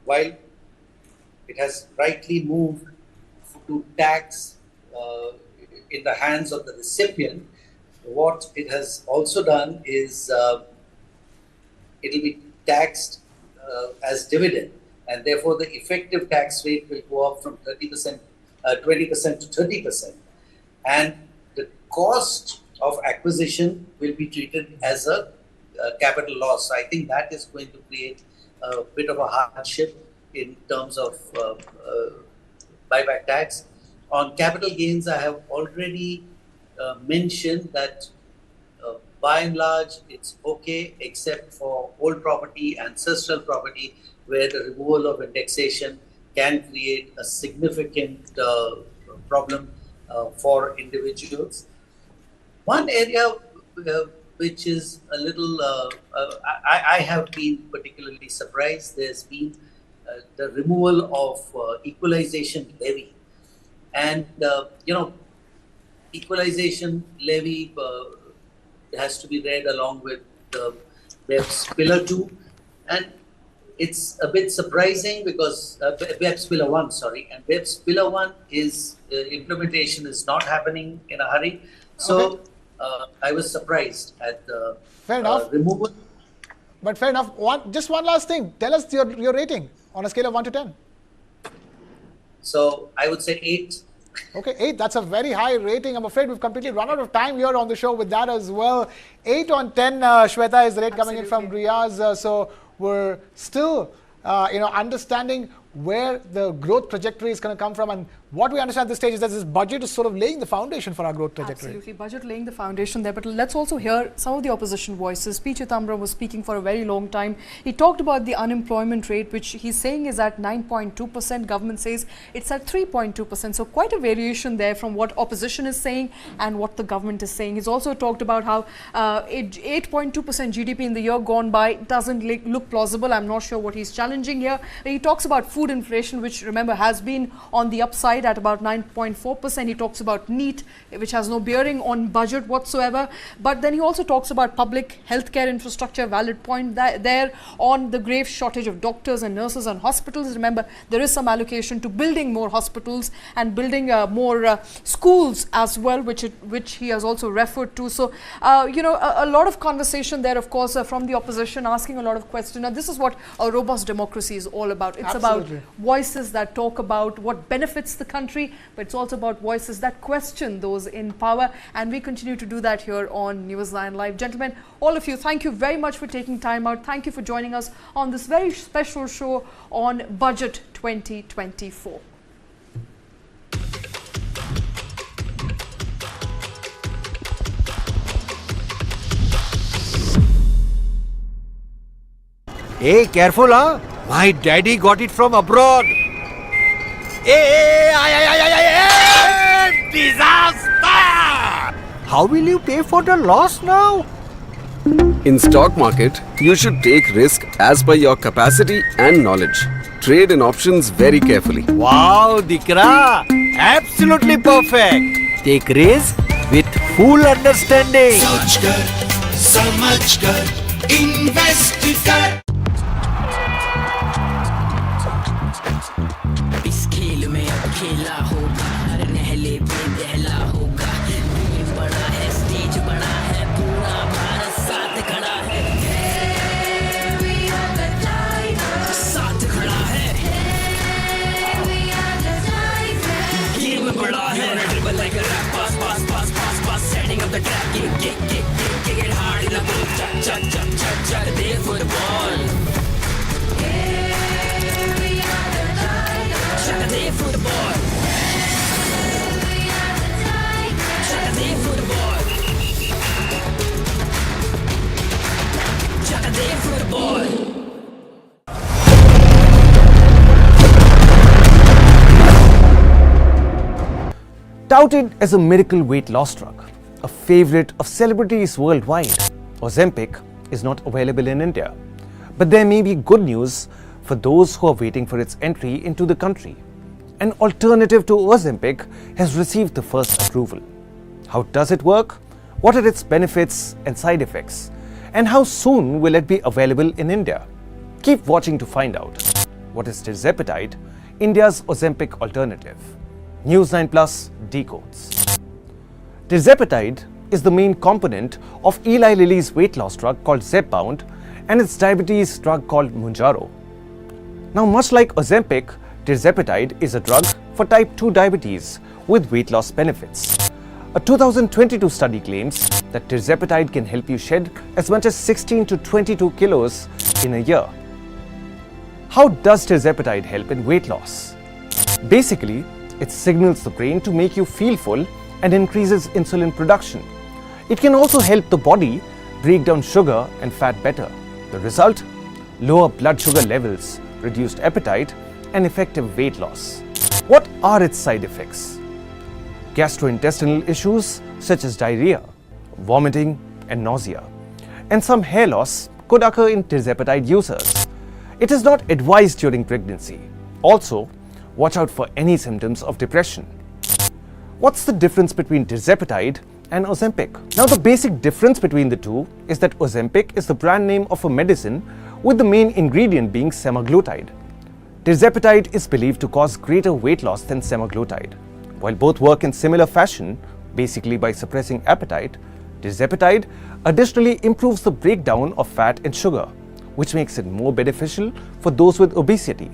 while it has rightly moved to tax in the hands of the recipient, what it has also done is it will be taxed as dividend, and therefore the effective tax rate will go up from 20% to 30%, and the cost of acquisition will be treated as a capital loss. So I think that is going to create a bit of a hardship in terms of buyback tax. On capital gains, I have already mentioned that by and large it's okay, except for old property, ancestral property, where the removal of indexation can create a significant problem for individuals. One area which is a little, I have been particularly surprised, there's been the removal of equalization levy. And, equalization levy has to be read along with the BEPS Pillar 2. And it's a bit surprising because BEPS Pillar 1, and BEPS Pillar 1 is, implementation is not happening in a hurry. So I was surprised at the removal. But fair enough. Just one last thing. Tell us your rating on a scale of 1 to 10. So I would say 8. Okay, 8. That's a very high rating. I'm afraid we've completely run out of time here on the show with that as well. 8 on 10, Shweta, is the rate coming in from Riyaz. So we're still, understanding where the growth trajectory is going to come from, and what we understand at this stage is that this budget is sort of laying the foundation for our growth trajectory. Absolutely, budget laying the foundation there. But let's also hear some of the opposition voices. P. Chidambaram was speaking for a very long time. He talked about the unemployment rate, which he's saying is at 9.2%. Government says it's at 3.2%. So quite a variation there from what opposition is saying and what the government is saying. He's also talked about how 8.2% GDP in the year gone by doesn't look plausible. I'm not sure what he's challenging here. He talks about food inflation, which, remember, has been on the upside at about 9.4%. He talks about NEET, which has no bearing on budget whatsoever. But then he also talks about public healthcare infrastructure, valid point there on the grave shortage of doctors and nurses and hospitals. Remember, there is some allocation to building more hospitals and building more schools as well, which he has also referred to. So, a lot of conversation there, of course, from the opposition, asking a lot of questions. Now, this is what a robust democracy is all about. It's about voices that talk about what benefits the country, but it's also about voices that question those in power, and we continue to do that here on Newsline Live. Gentlemen, all of you, thank you very much for taking time out. Thank you for joining us on this very special show on Budget 2024. Hey, careful, huh? My daddy got it from abroad. Hey, disaster! How will you pay for the loss now? In stock market, you should take risk as per your capacity and knowledge. Trade in options very carefully. Wow, Dikra! Absolutely perfect. Take risk with full understanding. सोच कर, समझ कर, invest कर. इस खेल में खेला होगा, हर नहले पे दहला होगा. ये बड़ा है, स्टेज बड़ा है, पूरा भारत साथ खड़ा है. साथ खड़ा है. गेम बड़ा है. Dribble like a rap, pass, setting up the trap. Kick it hard in the ball. Chuck, there for the ball. Chuck there for the ball. Chuck there for the ball. Chuck there for the ball. Touted as a miracle weight loss drug, a favorite of celebrities worldwide, Ozempic is not available in India. But there may be good news for those who are waiting for its entry into the country. An alternative to Ozempic has received the first approval. How does it work? What are its benefits and side effects? And how soon will it be available in India? Keep watching to find out. What is tirzepatide, India's Ozempic alternative? News 9 Plus decodes. Tirzepatide is the main component of Eli Lilly's weight loss drug called Zepbound and its diabetes drug called Mounjaro. Now, much like Ozempic, tirzepatide is a drug for type 2 diabetes with weight loss benefits. A 2022 study claims that tirzepatide can help you shed as much as 16 to 22 kilos in a year. How does tirzepatide help in weight loss? Basically, it signals the brain to make you feel full and increases insulin production. It can also help the body break down sugar and fat better. The result? Lower blood sugar levels, reduced appetite, and effective weight loss. What are its side effects? Gastrointestinal issues such as diarrhea, vomiting, and nausea, and some hair loss could occur in tirzepatide users. It is not advised during pregnancy. Also, watch out for any symptoms of depression. What's the difference between tirzepatide and Ozempic? Now, the basic difference between the two is that Ozempic is the brand name of a medicine with the main ingredient being semaglutide. Tirzepatide is believed to cause greater weight loss than semaglutide. While both work in similar fashion, basically by suppressing appetite, tirzepatide additionally improves the breakdown of fat and sugar, which makes it more beneficial for those with obesity.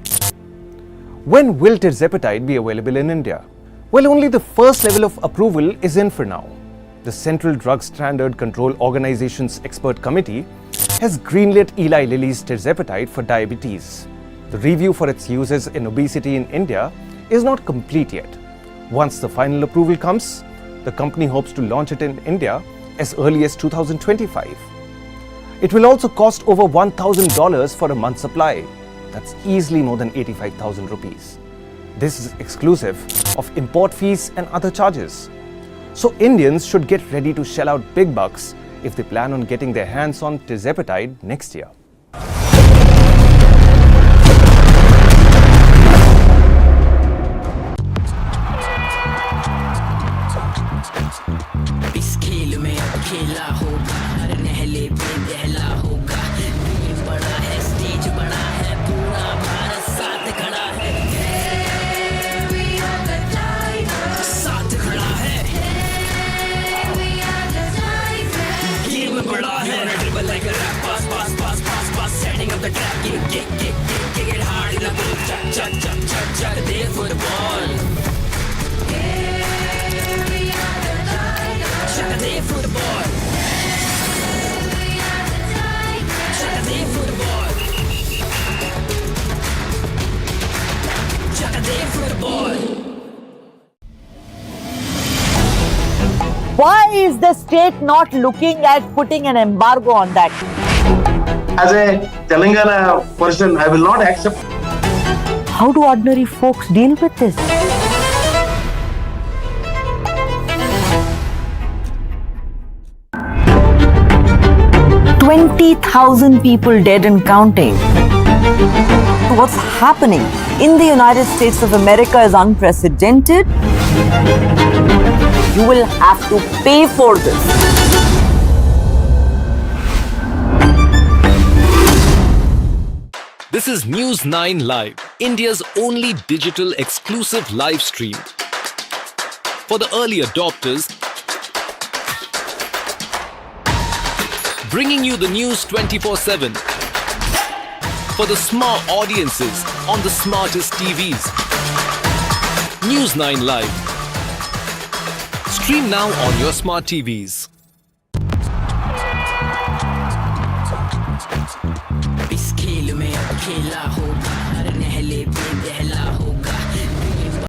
When will tirzepatide be available in India? Well, only the first level of approval is in for now. The Central Drug Standard Control Organization's expert committee has greenlit Eli Lilly's tirzepatide for diabetes. The review for its uses in obesity in India is not complete yet. Once the final approval comes, the company hopes to launch it in India as early as 2025. It will also cost over $1,000 for a month's supply. That's easily more than 85,000 rupees. This is exclusive of import fees and other charges. So Indians should get ready to shell out big bucks if they plan on getting their hands on tirzepatide next year. Why is the state not looking at putting an embargo on that? As a Telangana person, I will not accept. How do ordinary folks deal with this? $20,000 people dead and counting. What's happening in the United States of America is unprecedented. You will have to pay for this. This is News 9 Live, India's only digital exclusive live stream. For the early adopters, bringing you the news 24/7. For the smart audiences on the smartest TVs. News 9 Live. Stream now on your smart TVs. इस खेल में अकेला होगा हर नहले पे